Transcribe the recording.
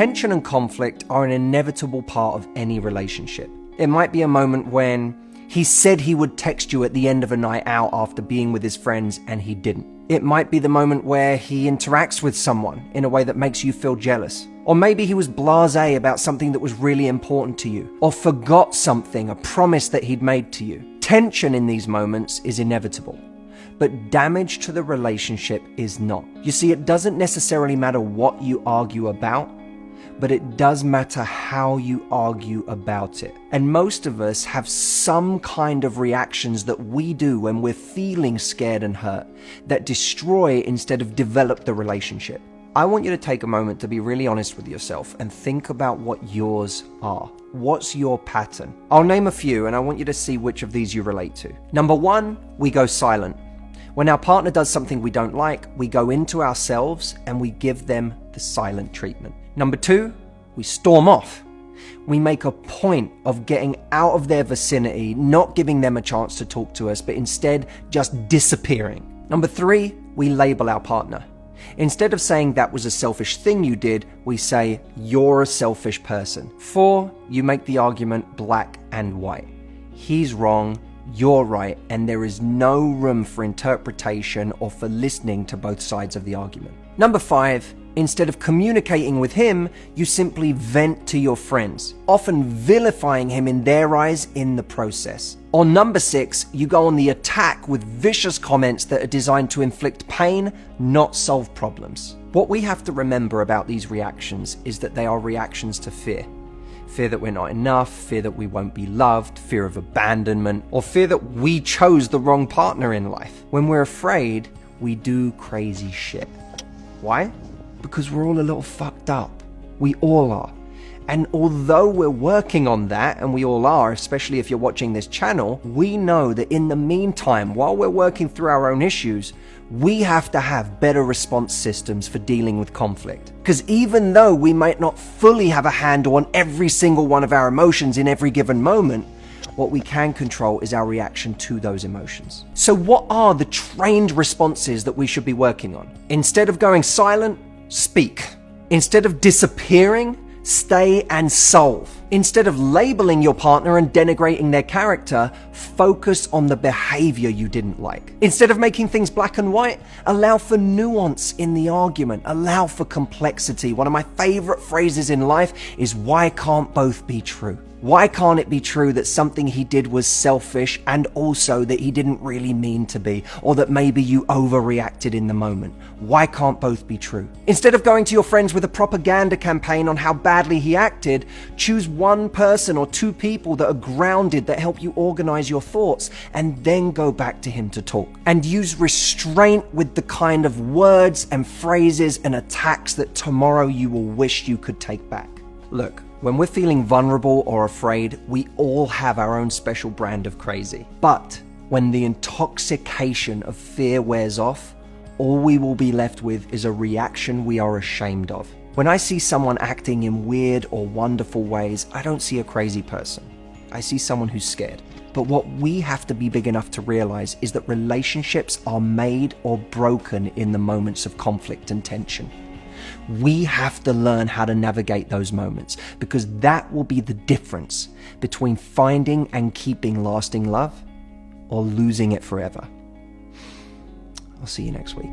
Tension and conflict are an inevitable part of any relationship. It might be a moment when he said he would text you at the end of a night out after being with his friends and he didn't. It might be the moment where he interacts with someone in a way that makes you feel jealous. Or maybe he was blasé about something that was really important to you, or forgot something, a promise that he'd made to you. Tension in these moments is inevitable, but damage to the relationship is not. You see, it doesn't necessarily matter what you argue about, but it does matter how you argue about it. And most of us have some kind of reactions that we do when we're feeling scared and hurt that destroy instead of develop the relationship. I want you to take a moment to be really honest with yourself and think about what yours are. What's your pattern? I'll name a few and I want you to see which of these you relate to. Number one, we go silent. When our partner does something we don't like, we go into ourselves and we give them the silent treatment. Number two, we storm off. We make a point of getting out of their vicinity, not giving them a chance to talk to us, but instead just disappearing. Number three, we label our partner. Instead of saying that was a selfish thing you did, we say you're a selfish person. Four, you make the argument black and white. He's wrong, you're right, and there is no room for interpretation or for listening to both sides of the argument. Number five, instead of communicating with him, you simply vent to your friends, often vilifying him in their eyes in the process. Or number six, you go on the attack with vicious comments that are designed to inflict pain, not solve problems. What we have to remember about these reactions is that they are reactions to fear. Fear that we're not enough, fear that we won't be loved, fear of abandonment, or fear that we chose the wrong partner in life. When we're afraid, we do crazy shit. Why? Because we're all a little fucked up. We all are. And although we're working on that, and we all are, especially if you're watching this channel, we know that in the meantime, while we're working through our own issues, we have to have better response systems for dealing with conflict. Because even though we might not fully have a handle on every single one of our emotions in every given moment, what we can control is our reaction to those emotions. So what are the trained responses that we should be working on? Instead of going silent, speak. Instead of disappearing, stay and solve. Instead of labeling your partner and denigrating their character, focus on the behavior you didn't like. Instead of making things black and white, allow for nuance in the argument. Allow for complexity. One of my favorite phrases in life is, why can't both be true? Why can't it be true that something he did was selfish and also that he didn't really mean to be, or that maybe you overreacted in the moment? Why can't both be true? Instead of going to your friends with a propaganda campaign on how badly he acted, choose one person or two people that are grounded, that help you organize your thoughts, and then go back to him to talk. And use restraint with the kind of words and phrases and attacks that tomorrow you will wish you could take back. Look, when we're feeling vulnerable or afraid, we all have our own special brand of crazy. But when the intoxication of fear wears off, all we will be left with is a reaction we are ashamed of. When I see someone acting in weird or wonderful ways, I don't see a crazy person. I see someone who's scared. But what we have to be big enough to realize is that relationships are made or broken in the moments of conflict and tension. We have to learn how to navigate those moments, because that will be the difference between finding and keeping lasting love or losing it forever. I'll see you next week.